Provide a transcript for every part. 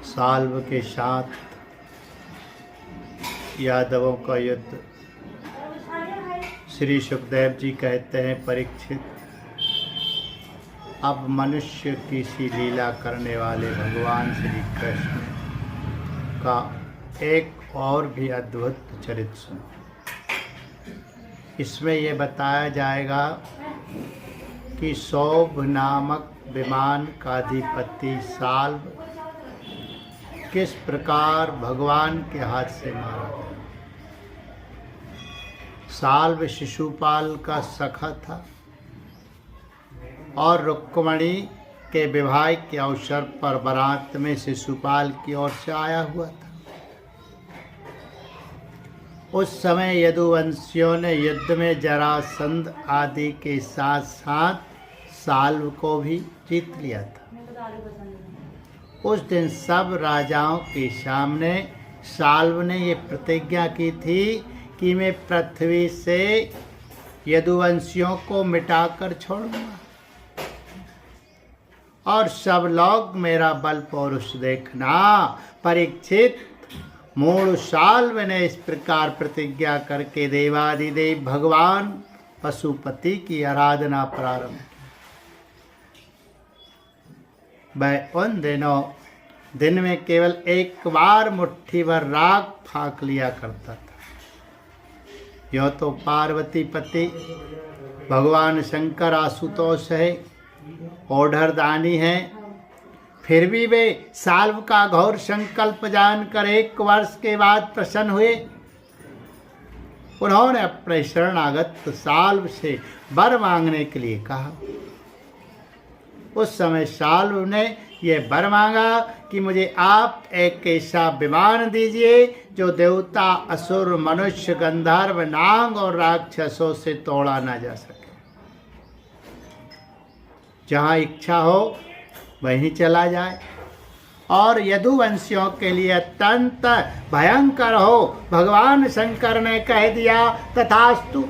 साल्व के साथ यादवों का युद्ध। श्री सुखदेव जी कहते हैं, परीक्षित, अब मनुष्य की सी लीला करने वाले भगवान श्री कृष्ण का एक और भी अद्भुत चरित्र सुनो। इसमें यह बताया जाएगा कि सौभ नामक विमान का अधिपति साल्व किस प्रकार भगवान के हाथ से मारा गया। साल्व शिशुपाल का सखा था और रुक्मिणी के विवाह के अवसर पर बारात में शिशुपाल की ओर से आया हुआ था। उस समय यदुवंशियों ने युद्ध में जरासंध आदि के साथ साथ साल्व को भी जीत लिया था। उस दिन सब राजाओं के सामने साल्व ने ये प्रतिज्ञा की थी कि मैं पृथ्वी से यदुवंशियों को मिटाकर छोड़ूंगा और सब लोग मेरा बल पौरुष देखना। परीक्षित, मूल साल्व ने इस प्रकार प्रतिज्ञा करके देवादिदेव भगवान पशुपति की आराधना प्रारंभ की। वह उन दिन में केवल एक बार मुट्ठी भर राख फाँक लिया करता था। यह तो पार्वती पति भगवान शंकर आशुतोष है, ओढ़रदानी है, फिर भी वे साल्व का घोर संकल्प जानकर 1 वर्ष के बाद प्रसन्न हुए। उन्होंने अपने शरणागत साल्व से वर मांगने के लिए कहा। उस समय साल्व ने यह वर मांगा कि मुझे आप एक ऐसा विमान दीजिए जो देवता, असुर, मनुष्य, गंधर्व, नाग और राक्षसों से तोड़ा ना जा सके। जहाँ इच्छा हो वहीं चला जाए और यदुवंशियों के लिए अत्यंत भयंकर हो। भगवान शंकर ने कह दिया, तथास्तु।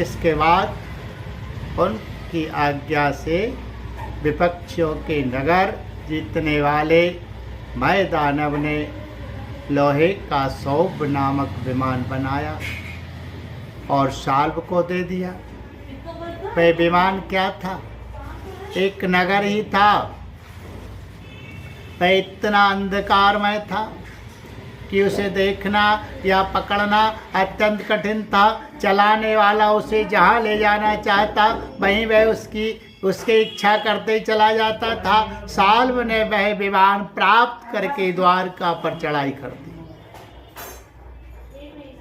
इसके बाद उनकी आज्ञा से विपक्षियों के नगर जीतने वाले मय दानव ने लोहे का सौभ नामक विमान बनाया और साल्व को दे दिया। वह विमान क्या था? एक नगर ही था। वह इतना अंधकारमय था कि उसे देखना या पकड़ना अत्यंत कठिन था। चलाने वाला उसे जहाँ ले जाना चाहता वहीं वह उसकी इच्छा करते ही चला जाता था। साल्व ने वह विमान प्राप्त करके द्वारका पर चढ़ाई कर दी,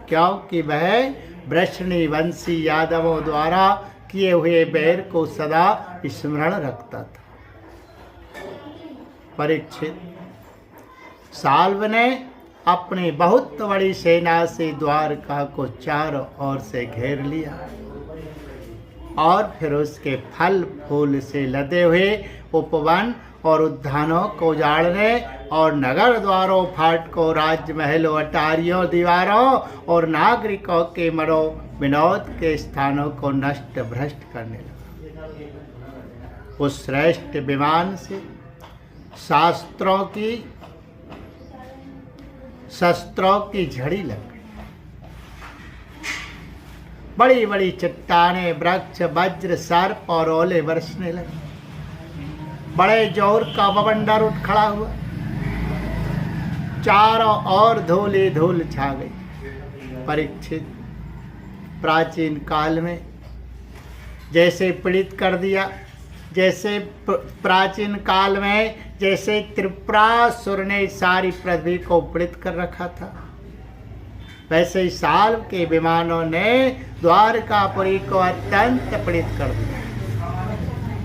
क्योंकि वह वृषणी वंशी यादवों द्वारा किए हुए बैर को सदा स्मरण रखता था। परीक्षित, साल्व ने अपनी बहुत बड़ी सेना से द्वारका को चारों ओर से घेर लिया और फिर उसके फल फूल से लदे हुए उपवन और उद्यानों को उजाड़ने और नगर द्वारों, फाटकों, राजमहलों, अटारियों, दीवारों और नागरिकों के मनो विनोद के स्थानों को नष्ट भ्रष्ट करने लगा। उस श्रेष्ठ विमान से शस्त्रों की झड़ी लग गई। बड़ी बड़ी चट्टानें, वृक्ष, वज्र, सर्प और ओले बरसने लगे। बड़े जोर का बवंडर उठ खड़ा हुआ। चारों ओर धूल ही धूल छा गई। परीक्षित, प्राचीन काल में जैसे पीड़ित कर दिया, जैसे प्राचीन काल में जैसे त्रिपुरासुर ने सारी पृथ्वी को पीड़ित कर रखा था, वैसे ही साल्व के विमानों ने द्वारकापुरी को अत्यंत पीड़ित कर दिया।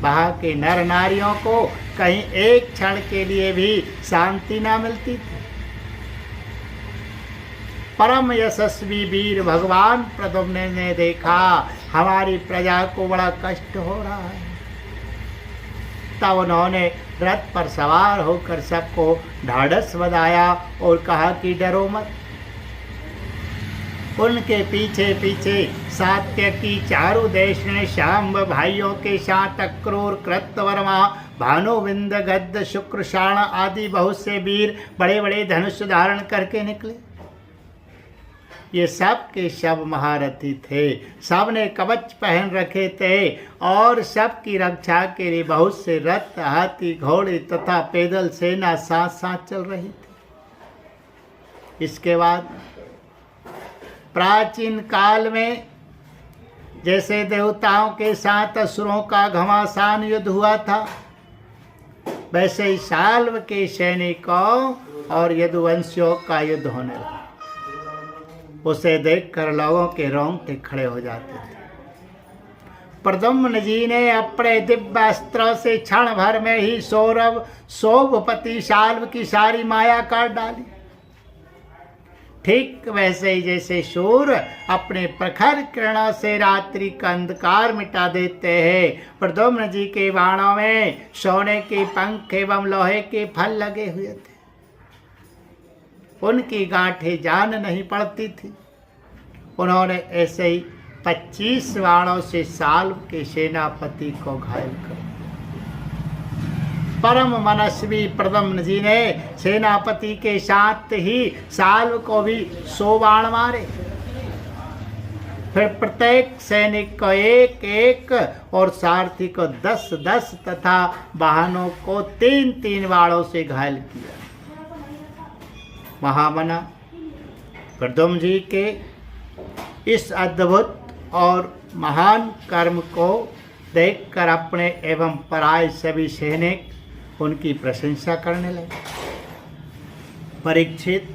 वहाँ के नर नारियों को कहीं एक क्षण के लिए भी शांति ना मिलती थी। परम यशस्वी वीर भगवान प्रद्युम्न ने देखा हमारी प्रजा को बड़ा कष्ट हो रहा है। तब उन्होंने रथ पर सवार होकर सबको ढाढ़स बंधाया और कहा कि डरो मत, उनके पीछे पीछे सात्यकी चारुदेशन शाम्ब भाइयों के साथ अक्रूर कृतवर्मा भानुविंद गद्द शुक्रशाण आदि बहुत से वीर बड़े बड़े धनुष धारण करके निकले। ये सब के सब महारथी थे, सब ने कवच पहन रखे थे और सब की रक्षा के लिए बहुत से रथ हाथी घोड़े तथा पैदल सेना साथ साथ चल रही थी। इसके बाद प्राचीन काल में जैसे देवताओं के साथ असुरों का घमासान युद्ध हुआ था, वैसे ही साल्व के सैनिकों और यदुवंशियों का युद्ध होने लगा। उसे देखकर लोगों के रोंगटे खड़े हो जाते थे। प्रद्युम्न जी ने अपने दिव्य अस्त्र से क्षण भर में ही सौभपति साल्व की सारी माया काट डाली। ठीक वैसे ही जैसे सूर्य अपने प्रखर किरणों से रात्रि का अंधकार मिटा देते हैं, प्रद्युम्न जी के बाणों में सोने के पंख एवं लोहे के फल लगे हुए थे। उनकी गांठें जान नहीं पड़ती थी। उन्होंने ऐसे ही 25 बाणों से साल्व के सेनापति को घायल कर दिया। परम मनस्वी प्रद्युम्न जी ने सेनापति के साथ ही साल्व को भी 100 बाण मारे। फिर प्रत्येक सैनिक को 1-1 और सारथी को 10-10 तथा वाहनों को 3-3 बाणों से घायल किया। महामना प्रद्युम्न जी के इस अद्भुत और महान कर्म को देखकर अपने एवं पराय सभी सैनिक उनकी प्रशंसा करने लगे। परीक्षित,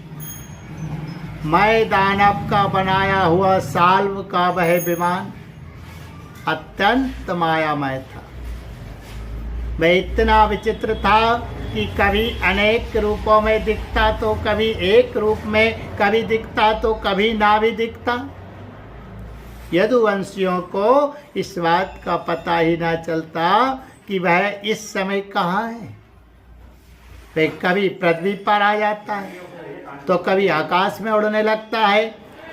मैं दानव का बनाया हुआ साल्व का वह विमान अत्यंत मायामय था। वह इतना विचित्र था कि कभी अनेक रूपों में दिखता तो कभी एक रूप में, कभी दिखता तो कभी ना भी दिखता। यदुवंशियों को इस बात का पता ही ना चलता कि वह इस समय कहाँ है। वह कभी पृथ्वी पर आ जाता है तो कभी आकाश में उड़ने लगता है,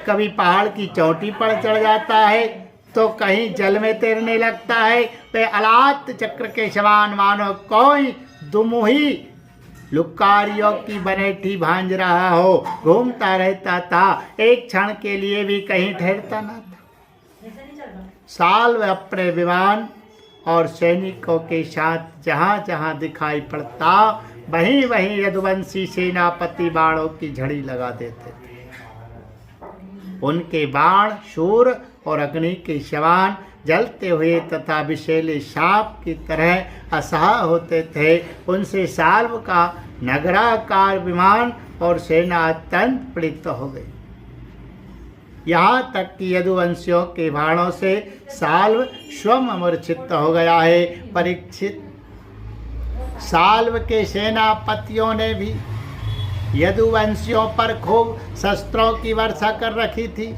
कभी पहाड़ की चोटी पर चढ़ जाता है तो कहीं जल में तैरने लगता है। वह अलात चक्र के समान मानो कोई दुमुही लुकारियों की बनेठी भांज रहा हो घूमता रहता था, एक क्षण के लिए भी कहीं ठहरता न था। साल्व अपने विमान और सैनिकों के साथ जहाँ जहाँ दिखाई पड़ता वहीं वहीं यदुवंशी सेनापति बाणों की झड़ी लगा देते थे। उनके बाण शूर और अग्नि के समान जलते हुए तथा विषैले सांप की तरह असहाय होते थे। उनसे साल्व का नगराकार विमान और सेना अत्यंत पीड़ित हो गई। यहाँ तक कि यदुवंशियों के बाणों से साल्व स्वयं मूर्छित हो गया है। परीक्षित, साल्व के सेनापतियों ने भी यदुवंशियों पर खूब शस्त्रों की वर्षा कर रखी थी।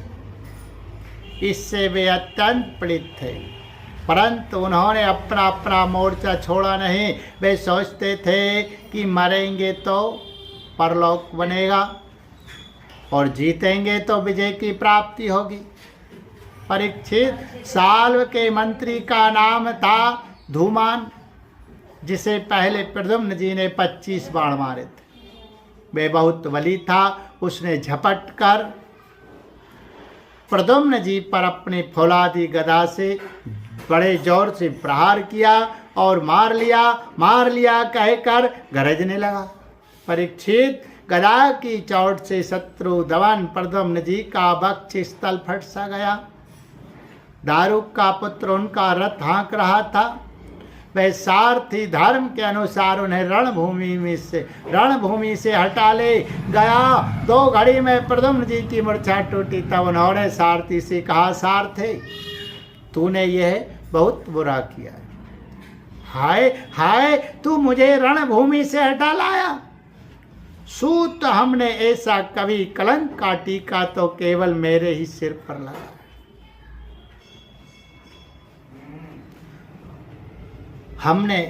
इससे वे अत्यंत पीड़ित थे, परंतु उन्होंने अपना अपना मोर्चा छोड़ा नहीं। वे सोचते थे कि मरेंगे तो परलोक बनेगा और जीतेंगे तो विजय की प्राप्ति होगी। परीक्षित, साल्व के मंत्री का नाम था धूमान, जिसे पहले प्रद्युम्न जी ने 25 बाण मारे थे। वे बहुत बली था। उसने झपट कर प्रद्युम्न जी पर अपनी फौलादी गदा से बड़े जोर से प्रहार किया और मार लिया कहकर गरजने लगा। परीक्षित, गदा की चोट से शत्रु दवन प्रद्युम्न जी का वक्ष स्थल फट सा गया। दारुक का पुत्र उनका रथ हाँक रहा था। वह सारथी धर्म के अनुसार उन्हें रणभूमि से हटा ले गया। 2 घड़ी में प्रद्युम्न जी की मूर्छा टूटी। तब उन्होंने सारथी से कहा, सारथी, तूने यह बहुत बुरा किया है। हाय हाय, तू मुझे रणभूमि से हटा लाया। सूत, हमने ऐसा कभी कलंक का टीका तो केवल मेरे ही सिर पर लगा। हमने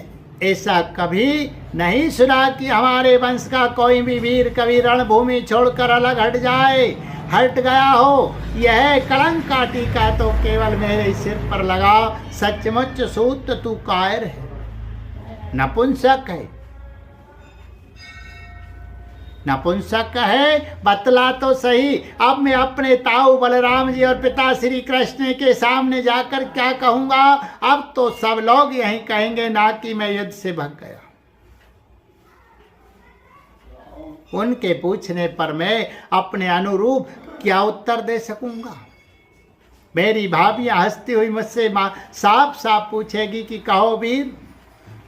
ऐसा कभी नहीं सुना कि हमारे वंश का कोई भी वीर कभी रणभूमि छोड़कर अलग हट जाए। हट गया हो, यह कलंक का टीका तो केवल मेरे सिर पर लगा। सचमुच सूत तू कायर है, नपुंसक है, नपुंसक है, बतला तो सही। अब मैं अपने ताऊ बलराम जी और पिता श्री कृष्ण के सामने जाकर क्या कहूंगा? अब तो सब लोग यही कहेंगे ना कि मैं युद्ध से भाग गया। उनके पूछने पर मैं अपने अनुरूप क्या उत्तर दे सकूंगा? मेरी भाभियां हंसती हुई मुझसे साफ साफ पूछेगी कि कहो वीर,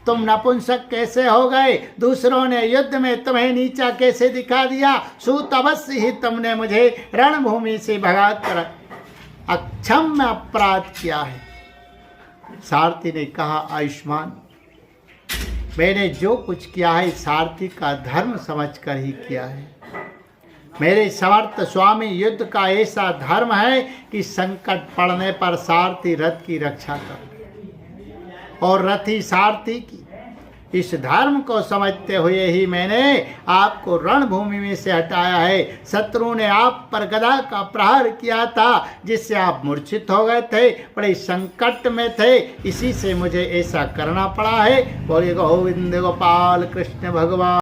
तुम नपुंसक कैसे हो गए? दूसरों ने युद्ध में तुम्हें नीचा कैसे दिखा दिया? सूत अवश्य ही तुमने मुझे रणभूमि से भगाकर अक्षम्य अपराध किया है। सारथी ने कहा, आयुष्मान, मैंने जो कुछ किया है सारथी का धर्म समझकर ही किया है। मेरे समर्थ स्वामी युद्ध का ऐसा धर्म है कि संकट पड़ने पर सारथी रथ की रक्षा कर और रथी सारथी की। इस धर्म को समझते हुए ही मैंने आपको रणभूमि में से हटाया है। शत्रु ने आप पर गदा का प्रहार किया था, जिससे आप मूर्छित हो गए थे, बड़े संकट में थे, इसी से मुझे ऐसा करना पड़ा है। बोलिए गोविंद गोपाल कृष्ण भगवान।